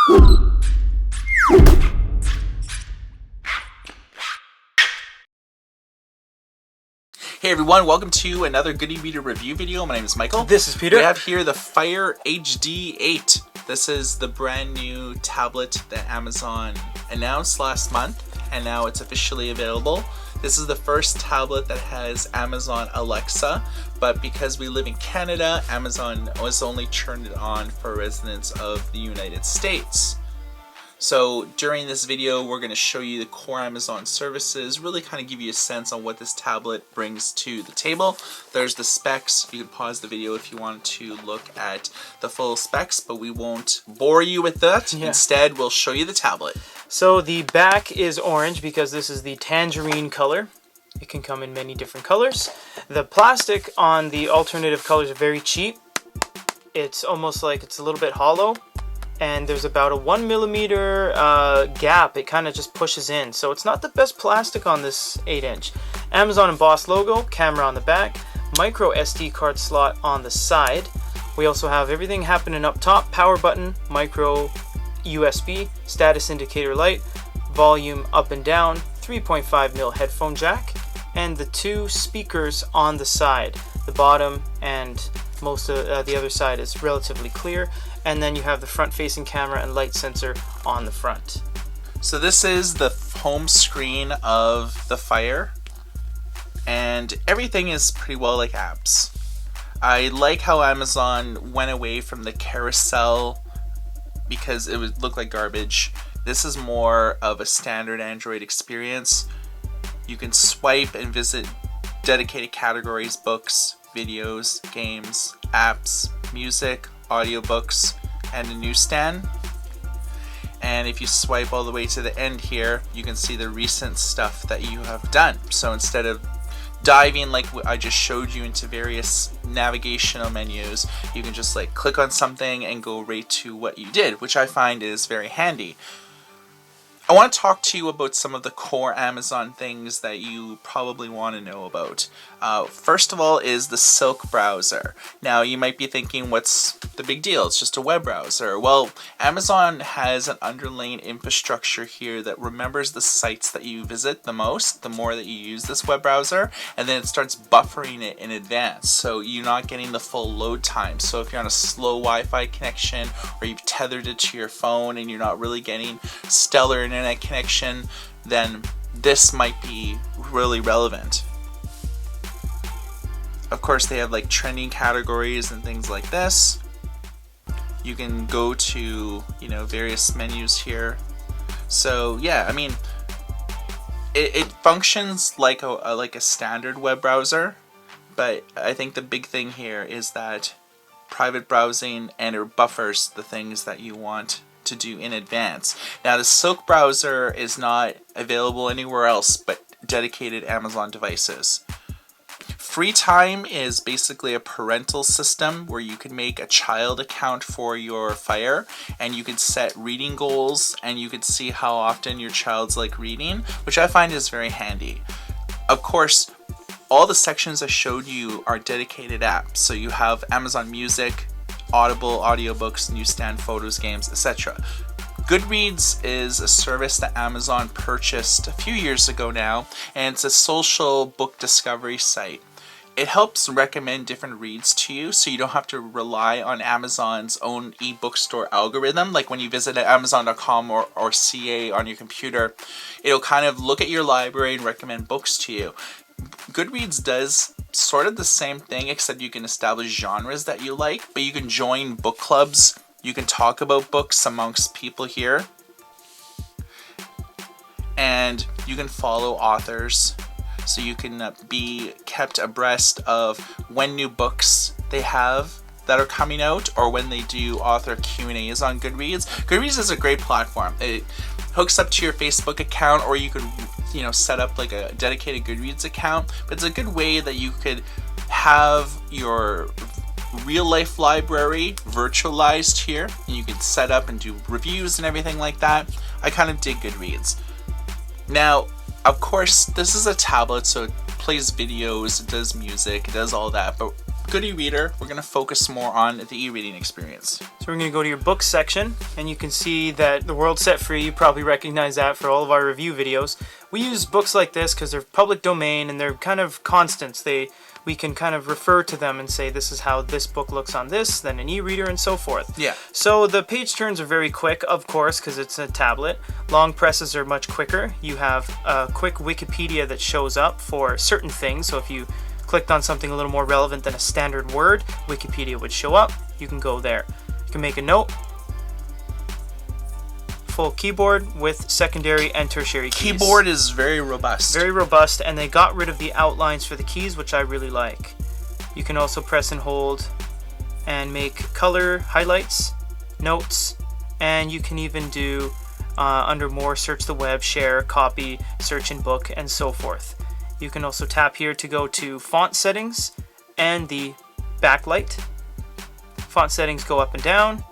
Hey everyone, welcome to another Good eReader review video. My name is Michael. This is Peter. We have here the Fire HD 8. This is the brand new tablet that Amazon announced last month, and now it's officially available. This is the first tablet that has Amazon Alexa, but because we live in Canada, Amazon was only turned it on for residents of the United States. So during this video, we're going to show you the core Amazon services, really kind of give you a sense on what this tablet brings to the table. There's the specs. You can pause the video if you want to look at the full specs, but we won't bore you with that. Yeah. Instead, we'll show you the tablet. So the back is orange because this is the tangerine color. It can come in many different colors. The plastic on the alternative colors are very cheap. It's almost like it's a little bit hollow. And there's about a 1 millimeter gap. It kind of just pushes in, so it's not the best plastic on this 8-inch. Amazon embossed logo, camera on the back, micro SD card slot on the side. We also have everything happening up top: power button, micro USB, status indicator light, volume up and down, 3.5mm headphone jack, and the two speakers on the side. The bottom and most of the other side is relatively clear. And then you have the front-facing camera and light sensor on the front. So this is the home screen of the Fire, and everything is pretty well like apps. I like how Amazon went away from the carousel because it would look like garbage. This is more of a standard Android experience. You can swipe and visit dedicated categories: books, videos, games, apps, music, audiobooks, and a newsstand. And if you swipe all the way to the end here, you can see the recent stuff that you have done. So instead of diving like I just showed you into various navigational menus, you can just like click on something and go right to what you did, which I find is very handy. I want to talk to you about some of the core Amazon things that you probably want to know about. First of all is the Silk browser. Now you might be thinking, what's the big deal? It's just a web browser. Well, Amazon has an underlying infrastructure here that remembers the sites that you visit the most, the more that you use this web browser, and then it starts buffering it in advance, so you're not getting the full load time. So if you're on a slow Wi-Fi connection, or you've tethered it to your phone and you're not really getting stellar internet connection, then this might be really relevant. Of course, they have like trending categories and things like this. You can go to, various menus here. So yeah, I mean, it functions like a standard web browser, but I think the big thing here is that private browsing, and it buffers the things that you want to do in advance. Now the Silk browser is not available anywhere else but dedicated Amazon devices. Free Time is basically a parental system where you can make a child account for your Fire, and you can set reading goals, and you can see how often your child's like reading, which I find is very handy. Of course, all the sections I showed you are dedicated apps. So you have Amazon Music, Audible, audiobooks, newsstand, photos, games, etc. Goodreads is a service that Amazon purchased a few years ago now, and it's a social book discovery site. It helps recommend different reads to you, so you don't have to rely on Amazon's own ebook store algorithm. Like when you visit Amazon.com or CA on your computer, it'll kind of look at your library and recommend books to you. Goodreads does sort of the same thing, except you can establish genres that you like, but you can join book clubs. You can talk about books amongst people here, and you can follow authors, so you can be kept abreast of when new books they have that are coming out, or when they do author Q&As on Goodreads. Goodreads is a great platform. It hooks up to your Facebook account, or you could set up like a dedicated Goodreads account, but it's a good way that you could have your real life library virtualized here, and you can set up and do reviews and everything like that. I kind of dig Goodreads. Now, of course, this is a tablet, so it plays videos, it does music, it does all that, but good e-reader, we're going to focus more on the e-reading experience. So we're going to go to your books section, and you can see that The World Set Free, you probably recognize that for all of our review videos. We use books like this because they're public domain and they're kind of constants. We can kind of refer to them and say this is how this book looks on this, then an e-reader, and so forth. Yeah. So the page turns are very quick, of course, because it's a tablet. Long presses are much quicker. You have a quick Wikipedia that shows up for certain things. So if you clicked on something a little more relevant than a standard word, Wikipedia would show up. You can go there. You can make a note. Full keyboard with secondary and tertiary keys. Keyboard is very robust. Very robust, and they got rid of the outlines for the keys, which I really like. You can also press and hold and make color highlights, notes, and you can even do under more, search the web, share, copy, search in book, and so forth. You can also tap here to go to font settings and the backlight. Font settings go up and down.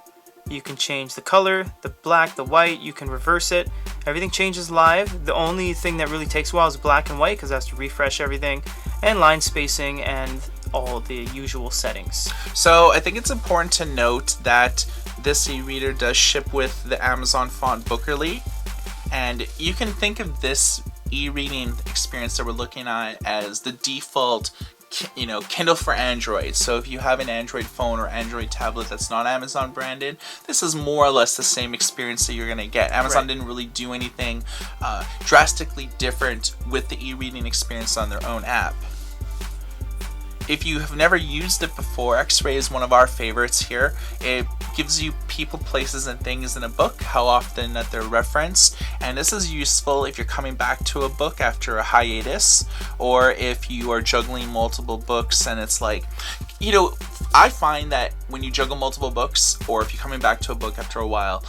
You can change the color, the black, the white, you can reverse it. Everything changes live. The only thing that really takes a while is black and white because it has to refresh everything, and line spacing and all the usual settings. So I think it's important to note that this e-reader does ship with the Amazon font Bookerly, and you can think of this e-reading experience that we're looking at as the default Kindle for Android. So if you have an Android phone or Android tablet that's not Amazon branded, this is more or less the same experience that you're going to get. Amazon didn't really do anything drastically different with the e-reading experience on their own app. If you have never used it before, X-Ray is one of our favorites here. It gives you people, places, and things in a book, how often that they're referenced, and this is useful if you're coming back to a book after a hiatus, or if you are juggling multiple books and it's like, I find that when you juggle multiple books, or if you're coming back to a book after a while,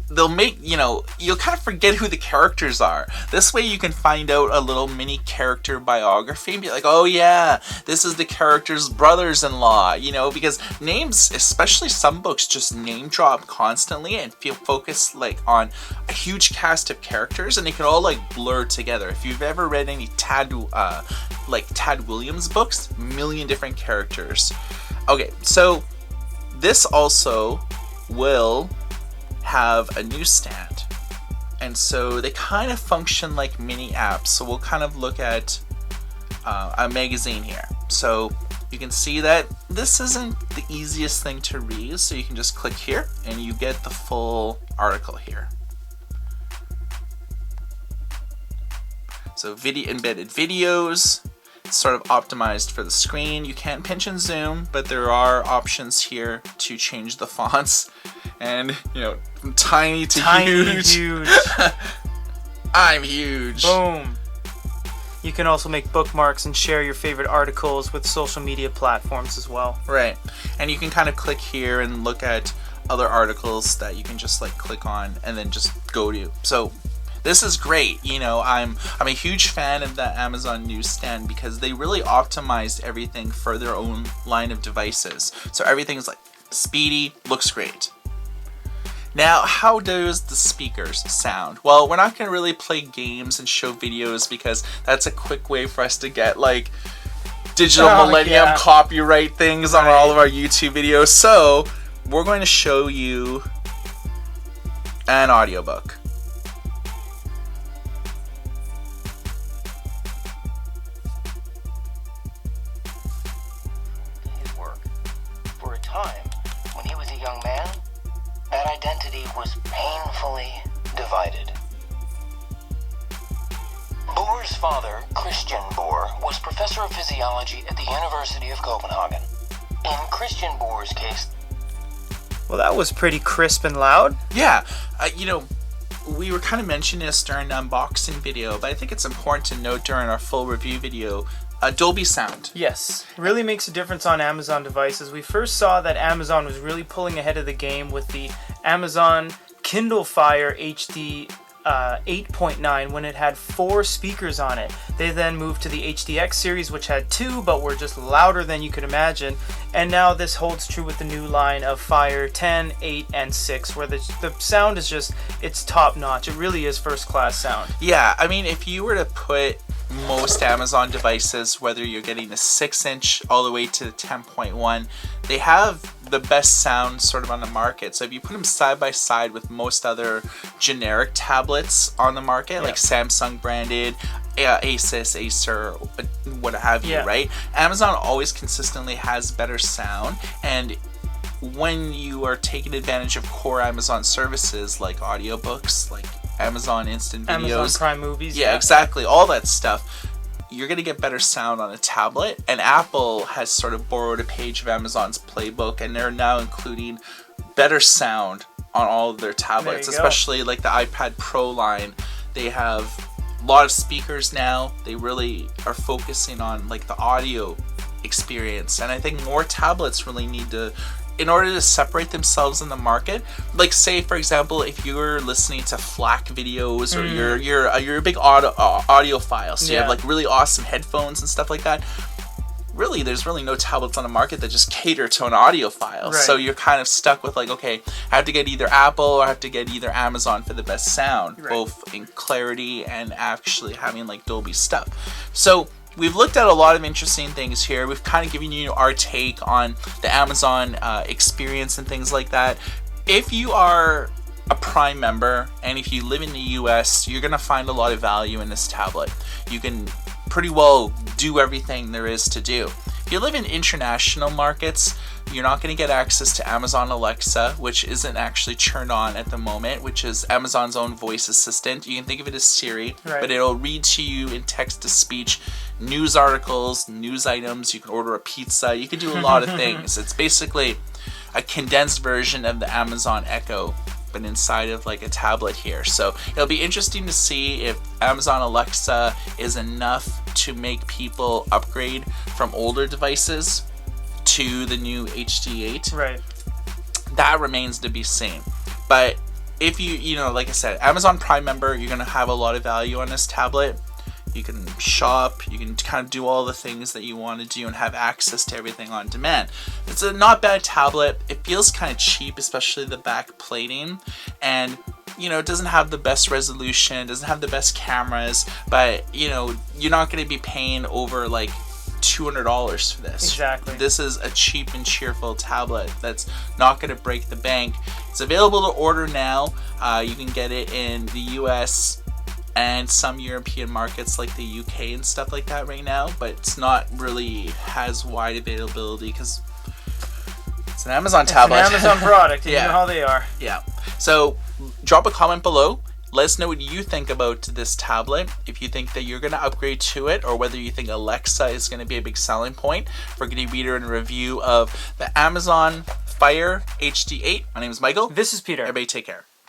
they'll make, you'll kind of forget who the characters are. This way you can find out a little mini character biography and be like, oh yeah, this is the character's brothers-in-law, because names, especially some books, just name drop constantly and feel focused on a huge cast of characters, and they can all blur together. If you've ever read any Tad Williams books, a million different characters. Okay, so this also will have a newsstand, and so they kind of function like mini apps. So we'll kind of look at a magazine here. So you can see that this isn't the easiest thing to read, so you can just click here and you get the full article here. So embedded videos, sort of optimized for the screen. You can't pinch and zoom, but there are options here to change the fonts, and from tiny to huge. I'm huge. Boom. You can also make bookmarks and share your favorite articles with social media platforms as well. Right, and you can kind of click here and look at other articles that you can just click on and then just go to. So this is great. I'm a huge fan of the Amazon newsstand because they really optimized everything for their own line of devices. So everything's speedy, looks great. Now, how does the speakers sound? Well, we're not going to really play games and show videos because that's a quick way for us to get digital millennium copyright things on all of our YouTube videos. So we're going to show you an audiobook. For a time, when he was a young man, that identity was painfully divided. Boer's father, Christian Boer, was professor of physiology at the University of Copenhagen. In Christian Boer's case... Well, that was pretty crisp and loud. Yeah, we were kind of mentioning this during the unboxing video, but I think it's important to note during our full review video, Dolby Sound. Yes, really makes a difference on Amazon devices. We first saw that Amazon was really pulling ahead of the game with the Amazon Kindle Fire HD 8.9 when it had 4 speakers on it. They then moved to the HDX series, which had 2 but were just louder than you could imagine. And now this holds true with the new line of Fire 10, 8, and 6, where the sound is just, it's top notch. It really is first class sound. Yeah, I mean, if you were to put most Amazon devices, whether you're getting the 6-inch all the way to the 10.1, they have the best sound sort of on the market. So if you put them side by side with most other generic tablets on the market, like Samsung branded, Asus, Acer, what have you, right? Amazon always consistently has better sound, and when you are taking advantage of core Amazon services like audiobooks, like Amazon Instant Videos, Amazon Prime Movies, exactly, all that stuff, you're going to get better sound on a tablet. And Apple has sort of borrowed a page of Amazon's playbook, and they're now including better sound on all of their tablets, especially like the iPad Pro line. They have a lot of speakers now. They really are focusing on like the audio experience, and I think more tablets really need to, in order to separate themselves in the market. Like, say for example, if you're listening to FLAC videos, or you're a big audiophile, so you have like really awesome headphones and stuff like that. Really, there's really no tablets on the market that just cater to an audiophile. So you're kind of stuck with like, okay, I have to get either Apple or I have to get either Amazon for the best sound, both in clarity and actually having like Dolby stuff. So we've looked at a lot of interesting things here. We've kind of given you our take on the Amazon experience and things like that. If you are a Prime member and if you live in the US, you're going to find a lot of value in this tablet. You can pretty well do everything there is to do. If you live in international markets, you're not going to get access to Amazon Alexa, which isn't actually turned on at the moment, which is Amazon's own voice assistant. You can think of it as Siri, but it'll read to you in text-to-speech news articles, news items. You can order a pizza. You can do a lot of things. It's basically a condensed version of the Amazon Echo, but inside of like a tablet here. So it'll be interesting to see if Amazon Alexa is enough to make people upgrade from older devices to the new HD8. Right. That remains to be seen. But if you know, like I said, Amazon Prime member, you're going to have a lot of value on this tablet. You can shop, you can kind of do all the things that you want to do and have access to everything on demand. It's a not bad tablet. It feels kind of cheap, especially the back plating. And, you know, it doesn't have the best resolution, it doesn't have the best cameras, but, you know, you're not going to be paying over like $200 for this. Exactly. This is a cheap and cheerful tablet that's not going to break the bank. It's available to order now. You can get it in the US and some European markets like the UK and stuff like that right now, but it's not really has wide availability because it's an Amazon tablet. It's an Amazon product, and you know how they are. Yeah. So drop a comment below. Let us know what you think about this tablet, if you think that you're going to upgrade to it, or whether you think Alexa is going to be a big selling point for getting a reader and review of the Amazon Fire HD8. My name is Michael. This is Peter. Everybody take care.